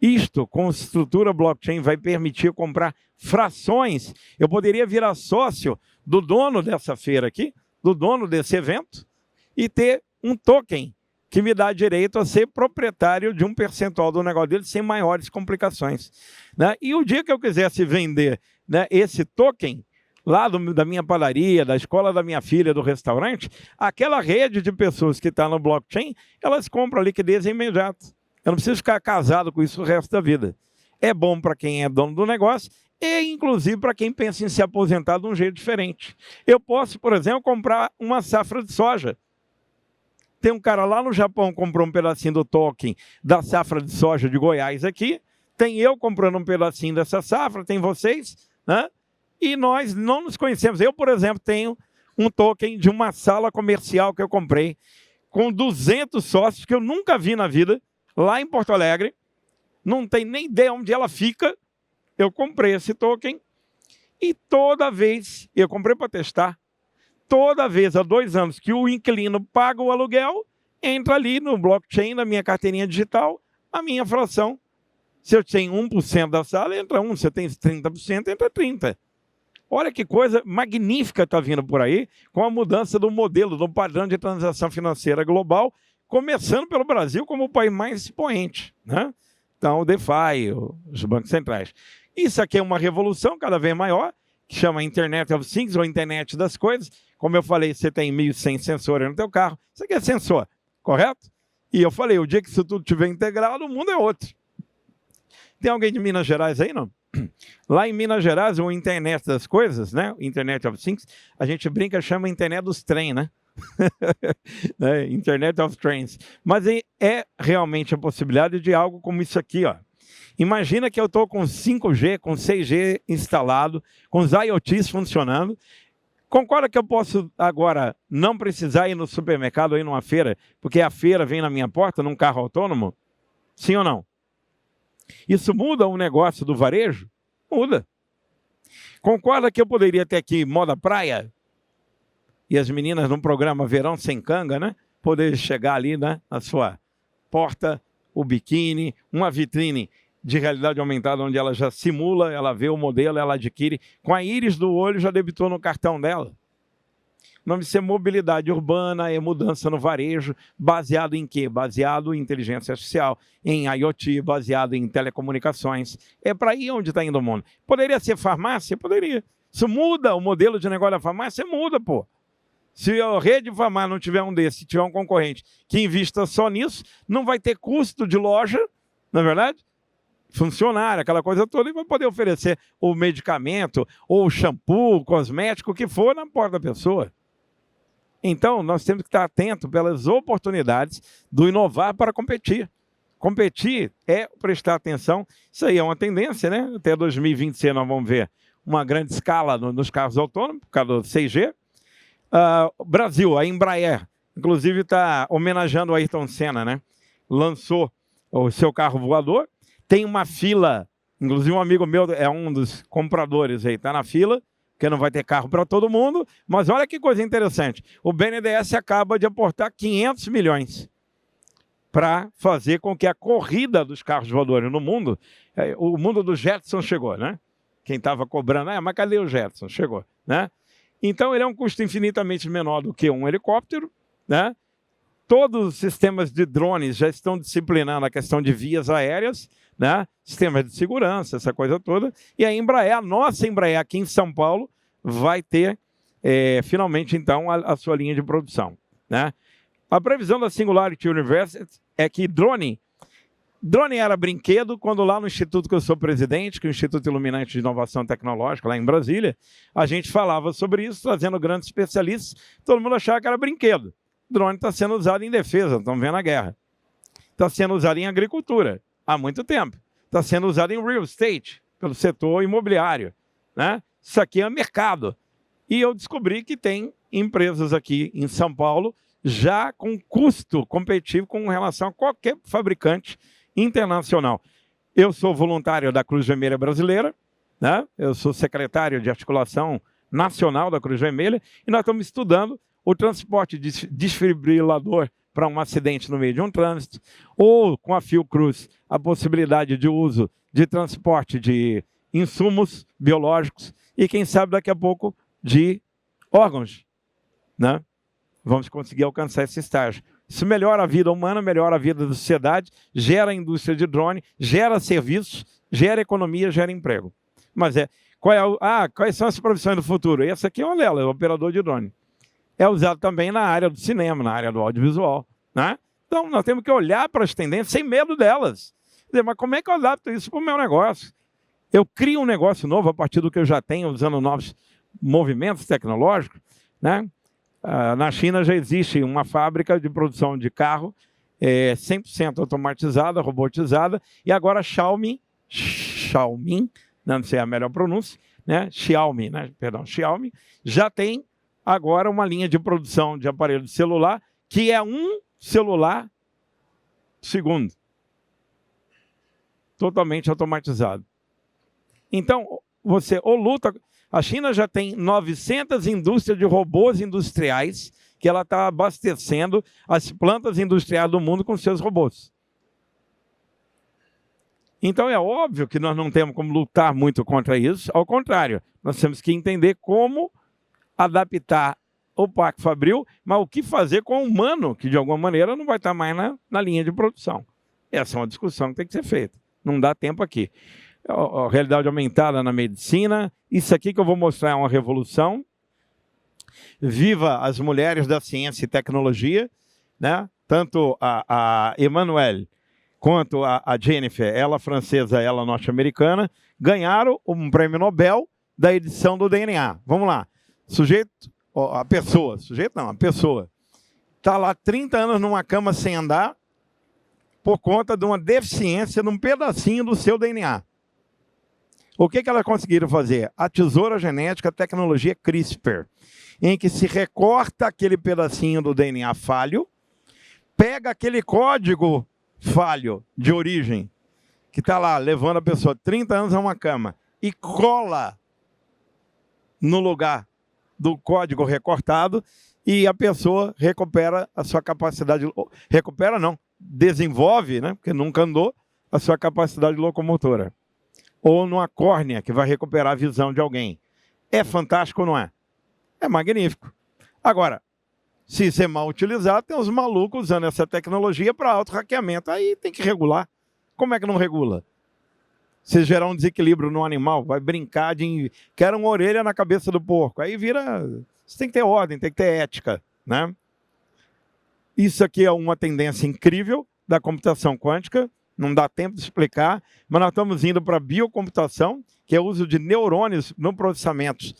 Isto, com estrutura blockchain, vai permitir eu comprar frações. Eu poderia virar sócio do dono dessa feira aqui, do dono desse evento, e ter um token que me dá direito a ser proprietário de um percentual do negócio dele sem maiores complicações. Né? E o dia que eu quisesse vender, né, esse token, lá da minha padaria, da escola da minha filha, do restaurante, aquela rede de pessoas que está no blockchain, elas compram a liquidez imediata. Eu não preciso ficar casado com isso o resto da vida. É bom para quem é dono do negócio e, inclusive, para quem pensa em se aposentar de um jeito diferente. Eu posso, por exemplo, comprar uma safra de soja. Tem um cara lá no Japão que comprou um pedacinho do token da safra de soja de Goiás aqui. Tem eu comprando um pedacinho dessa safra, tem vocês, né? E nós não nos conhecemos. Eu, por exemplo, tenho um token de uma sala comercial que eu comprei com 200 sócios que eu nunca vi na vida, lá em Porto Alegre, não tem nem ideia onde ela fica. Eu comprei esse token e toda vez, eu comprei para testar, toda vez há 2 anos que o inquilino paga o aluguel, entra ali no blockchain da minha carteirinha digital, a minha fração. Se eu tenho 1% da sala, entra 1. Se eu tenho 30%, entra 30%. Olha que coisa magnífica está vindo por aí, com a mudança do modelo, do padrão de transação financeira global, começando pelo Brasil como o país mais expoente, né? Então, o DeFi, os bancos centrais. Isso aqui é uma revolução cada vez maior, que chama Internet of Things, ou Internet das Coisas. Como eu falei, você tem 1.100 sensores no teu carro. Isso aqui é sensor, correto? E eu falei, o dia que isso tudo estiver integrado, o mundo é outro. Tem alguém de Minas Gerais aí, não? Lá em Minas Gerais, o Internet das Coisas, né? Internet of Things, a gente brinca, chama Internet dos trem, né? Né? Internet of Trains. Mas é realmente a possibilidade de algo como isso aqui, ó. Imagina que eu estou com 5G, com 6G instalado, com os IoTs funcionando. Concorda que eu posso agora não precisar ir no supermercado ou ir numa feira, porque a feira vem na minha porta num carro autônomo? Sim ou não? Isso muda o negócio do varejo? Muda. Concorda que eu poderia ter aqui moda praia? E as meninas num programa Verão Sem Canga, né? Poder chegar ali, né, na sua porta, o biquíni, uma vitrine de realidade aumentada onde ela já simula, ela vê o modelo, ela adquire. Com a íris do olho já debitou no cartão dela. O nome disso é mobilidade urbana, é mudança no varejo, baseado em quê? Baseado em inteligência artificial, em IoT, baseado em telecomunicações. É para aí onde está indo o mundo. Poderia ser farmácia? Poderia. Isso muda o modelo de negócio da farmácia? Muda, pô. Se a rede de farmácia não tiver um desses, se tiver um concorrente que invista só nisso, não vai ter custo de loja, não é verdade? Funcionário, aquela coisa toda, e vai poder oferecer o medicamento, ou o shampoo, o cosmético, o que for, na porta da pessoa. Então, nós temos que estar atentos pelas oportunidades do inovar para competir. Competir é prestar atenção. Isso aí é uma tendência, né? Até 2026 nós vamos ver uma grande escala nos carros autônomos, por causa do 6G. Brasil, a Embraer, inclusive está homenageando o Ayrton Senna, né? Lançou o seu carro voador. Tem uma fila, inclusive um amigo meu é um dos compradores aí, está na fila, porque não vai ter carro para todo mundo, mas olha que coisa interessante, o BNDES acaba de aportar 500 milhões para fazer com que a corrida dos carros voadores no mundo, o mundo do Jetson chegou, né? Quem estava cobrando, mas cadê o Jetson? Chegou, né? Então ele é um custo infinitamente menor do que um helicóptero, né? Todos os sistemas de drones já estão disciplinando a questão de vias aéreas, né? Sistemas de segurança, essa coisa toda. E a Embraer, a nossa Embraer aqui em São Paulo, vai ter finalmente então a sua linha de produção, né? A previsão da Singularity University é que drone era brinquedo quando lá no instituto que eu sou presidente, que é o Instituto Iluminante de Inovação Tecnológica, lá em Brasília, a gente falava sobre isso, trazendo grandes especialistas, todo mundo achava que era brinquedo. Drone está sendo usado em defesa, estão vendo a guerra. Está sendo usado em agricultura há muito tempo. Está sendo usado em real estate, pelo setor imobiliário, né? Isso aqui é mercado. E eu descobri que tem empresas aqui em São Paulo já com custo competitivo com relação a qualquer fabricante internacional. Eu sou voluntário da Cruz Vermelha Brasileira, né? Eu sou secretário de articulação nacional da Cruz Vermelha e nós estamos estudando o transporte de desfibrilador para um acidente no meio de um trânsito, ou com a Fiocruz, a possibilidade de uso de transporte de insumos biológicos e, quem sabe, daqui a pouco, de órgãos, né? Vamos conseguir alcançar esse estágio. Isso melhora a vida humana, melhora a vida da sociedade, gera a indústria de drone, gera serviços, gera economia, gera emprego. Mas quais são as profissões do futuro? Essa aqui é uma delas, é o operador de drone. É usado também na área do cinema, na área do audiovisual, né? Então, nós temos que olhar para as tendências sem medo delas. Dizer, mas como é que eu adapto isso para o meu negócio? Eu crio um negócio novo a partir do que eu já tenho, usando novos movimentos tecnológicos, né? Na China já existe uma fábrica de produção de carro 100% automatizada, robotizada, e agora a Xiaomi, não sei a melhor pronúncia, né? Xiaomi, já tem agora uma linha de produção de aparelho de celular que é um celular segundo. Totalmente automatizado. Então, você ou luta... A China já tem 900 indústrias de robôs industriais que ela está abastecendo as plantas industriais do mundo com seus robôs. Então é óbvio que nós não temos como lutar muito contra isso, ao contrário, nós temos que entender como adaptar o Parque Fabril, mas o que fazer com o humano, que de alguma maneira não vai estar mais na linha de produção. Essa é uma discussão que tem que ser feita. Não dá tempo aqui. A realidade aumentada na medicina, isso aqui que eu vou mostrar é uma revolução. Viva as mulheres da ciência e tecnologia, né? Tanto a Emmanuelle quanto a Jennifer, ela francesa, ela norte-americana, ganharam um prêmio Nobel da edição do DNA. Vamos lá. A pessoa está lá 30 anos numa cama sem andar por conta de uma deficiência num pedacinho do seu DNA. O que elas conseguiram fazer? A tesoura genética, a tecnologia CRISPR, em que se recorta aquele pedacinho do DNA falho, pega aquele código falho de origem, que está lá levando a pessoa 30 anos a uma cama, e cola no lugar do código recortado, e a pessoa recupera a sua capacidade... Recupera não, desenvolve, né, porque nunca andou, a sua capacidade locomotora. Ou numa córnea, que vai recuperar a visão de alguém. É fantástico ou não é? É magnífico. Agora, se isso é mal utilizado, tem uns malucos usando essa tecnologia para auto-hackeamento. Aí tem que regular. Como é que não regula? Se gerar um desequilíbrio no animal, vai brincar de... Quer uma orelha na cabeça do porco. Aí vira... Você tem que ter ordem, tem que ter ética, né? Isso aqui é uma tendência incrível da computação quântica. Não dá tempo de explicar, mas nós estamos indo para a biocomputação, que é o uso de neurônios no processamento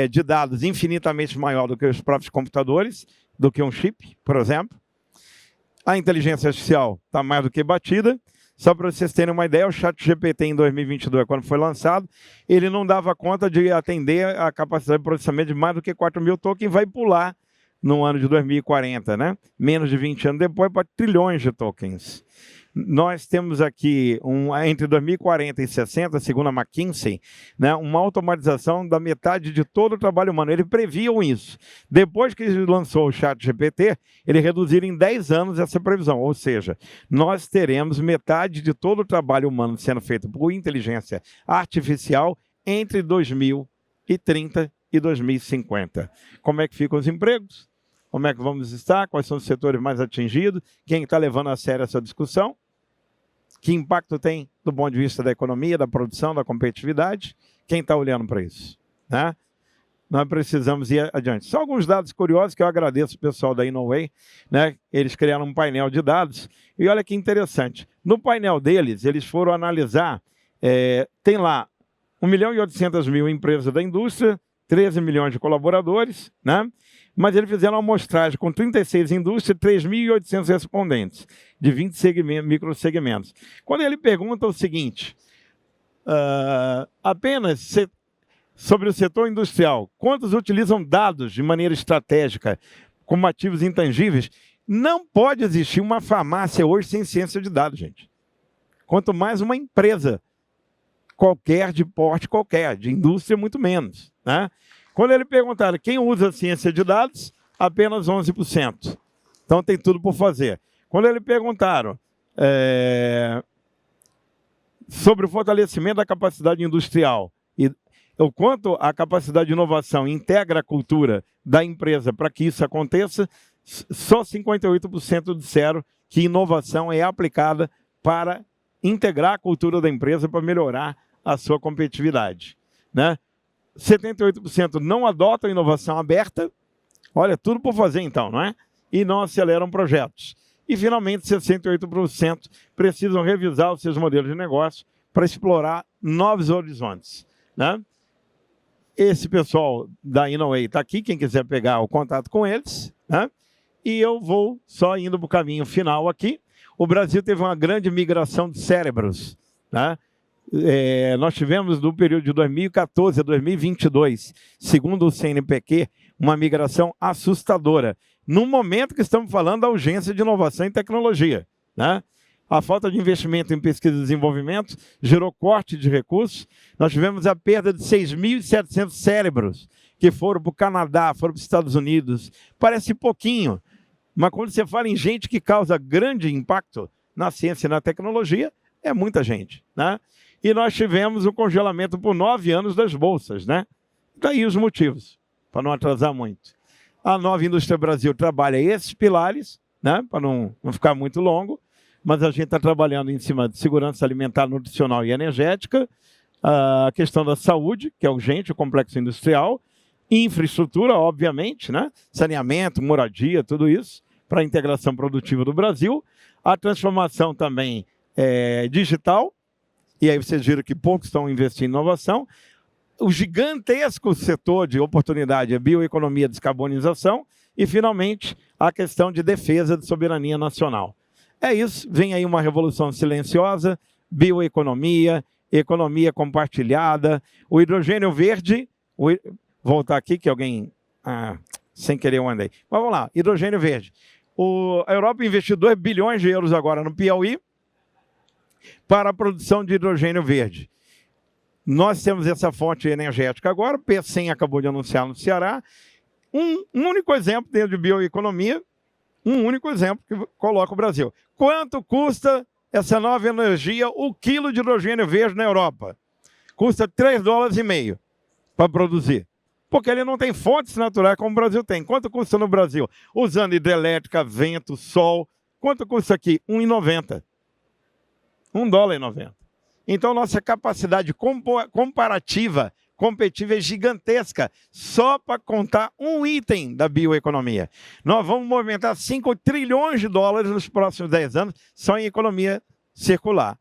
de dados infinitamente maior do que os próprios computadores, do que um chip, por exemplo. A inteligência artificial está mais do que batida. Só para vocês terem uma ideia, o ChatGPT em 2022, quando foi lançado, ele não dava conta de atender a capacidade de processamento de mais do que 4.000 tokens, vai pular no ano de 2040, né? Menos de 20 anos depois, para trilhões de tokens. Nós temos aqui, entre 2040 e 60, segundo a McKinsey, né, uma automatização da metade de todo o trabalho humano. Eles previam isso. Depois que ele lançou o ChatGPT, eles reduziram em 10 anos essa previsão. Ou seja, nós teremos metade de todo o trabalho humano sendo feito por inteligência artificial entre 2030 e 2050. Como é que ficam os empregos? Como é que vamos estar? Quais são os setores mais atingidos? Quem está levando a sério essa discussão? Que impacto tem do ponto de vista da economia, da produção, da competitividade? Quem está olhando para isso? Né? Nós precisamos ir adiante. Só alguns dados curiosos que eu agradeço o pessoal da Inoway, né? Eles criaram um painel de dados. E olha que interessante. No painel deles, eles foram analisar, tem lá 1.800.000 empresas da indústria, 13 milhões de colaboradores, né? Mas eles fizeram uma amostragem com 36 indústrias, 3.800 respondentes, de 20 microsegmentos. Quando ele pergunta o seguinte, apenas sobre o setor industrial, quantos utilizam dados de maneira estratégica, como ativos intangíveis, não pode existir uma farmácia hoje sem ciência de dados, gente. Quanto mais uma empresa qualquer, de porte qualquer, de indústria muito menos, né? Quando ele perguntaram quem usa ciência de dados, apenas 11%. Então tem tudo por fazer. Quando ele perguntaram sobre o fortalecimento da capacidade industrial e o quanto a capacidade de inovação integra a cultura da empresa para que isso aconteça, só 58% disseram que inovação é aplicada para integrar a cultura da empresa para melhorar a sua competitividade, né? 78% não adotam inovação aberta, olha, tudo por fazer então, não é? E não aceleram projetos. E, finalmente, 68% precisam revisar os seus modelos de negócio para explorar novos horizontes, né? Esse pessoal da Inoway está aqui, quem quiser pegar o contato com eles, né? E eu vou só indo para o caminho final aqui. O Brasil teve uma grande migração de cérebros, né? Nós tivemos no período de 2014 a 2022, segundo o CNPq, uma migração assustadora. No momento que estamos falando da urgência de inovação e tecnologia, né? A falta de investimento em pesquisa e desenvolvimento gerou corte de recursos. Nós tivemos a perda de 6.700 cérebros que foram para o Canadá, foram para os Estados Unidos. Parece pouquinho, mas quando você fala em gente que causa grande impacto na ciência e na tecnologia, é muita gente, né? E nós tivemos o congelamento por 9 anos das bolsas, né? Daí os motivos, para não atrasar muito. A Nova Indústria Brasil trabalha esses pilares, né? Para não ficar muito longo, mas a gente está trabalhando em cima de segurança alimentar, nutricional e energética, a questão da saúde, que é urgente, o complexo industrial, infraestrutura, obviamente, né? Saneamento, moradia, tudo isso, para a integração produtiva do Brasil, a transformação também digital, e aí vocês viram que poucos estão investindo em inovação, o gigantesco setor de oportunidade é bioeconomia, descarbonização, e, finalmente, a questão de defesa de soberania nacional. É isso, vem aí uma revolução silenciosa, bioeconomia, economia compartilhada, o hidrogênio verde, voltar aqui que alguém, sem querer eu andei, mas vamos lá, hidrogênio verde. A Europa investiu 2 bilhões de euros agora no Piauí para a produção de hidrogênio verde. Nós temos essa fonte energética agora, o P100 acabou de anunciar no Ceará, um único exemplo dentro de bioeconomia, um único exemplo que coloca o Brasil. Quanto custa essa nova energia, o quilo de hidrogênio verde na Europa? Custa $3,5 para produzir. porque ele não tem fontes naturais como o Brasil tem. Quanto custa no Brasil? Usando hidrelétrica, vento, sol. Quanto custa aqui? R$1,90. $1,90. Então, nossa capacidade comparativa, competitiva é gigantesca, só para contar um item da bioeconomia. Nós vamos movimentar 5 trilhões de dólares nos próximos 10 anos só em economia circular.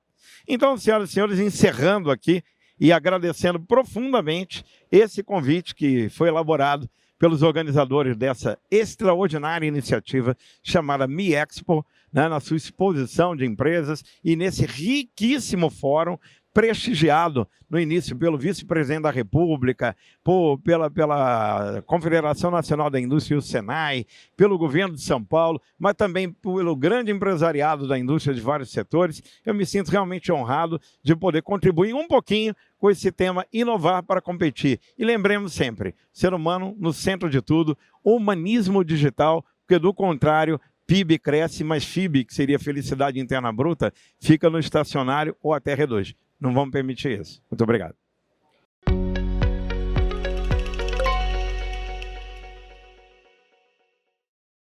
Então, senhoras e senhores, encerrando aqui e agradecendo profundamente esse convite que foi elaborado pelos organizadores dessa extraordinária iniciativa chamada MiExpo, né, na sua exposição de empresas e nesse riquíssimo fórum prestigiado no início pelo vice-presidente da República, pela Confederação Nacional da Indústria e o Senai, pelo governo de São Paulo, mas também pelo grande empresariado da indústria de vários setores. Eu me sinto realmente honrado de poder contribuir um pouquinho com esse tema inovar para competir. E lembremos sempre, ser humano no centro de tudo, humanismo digital, porque do contrário, PIB cresce, mas FIB, que seria felicidade interna bruta, fica no estacionário ou até reduz. Não vamos permitir isso. Muito obrigado.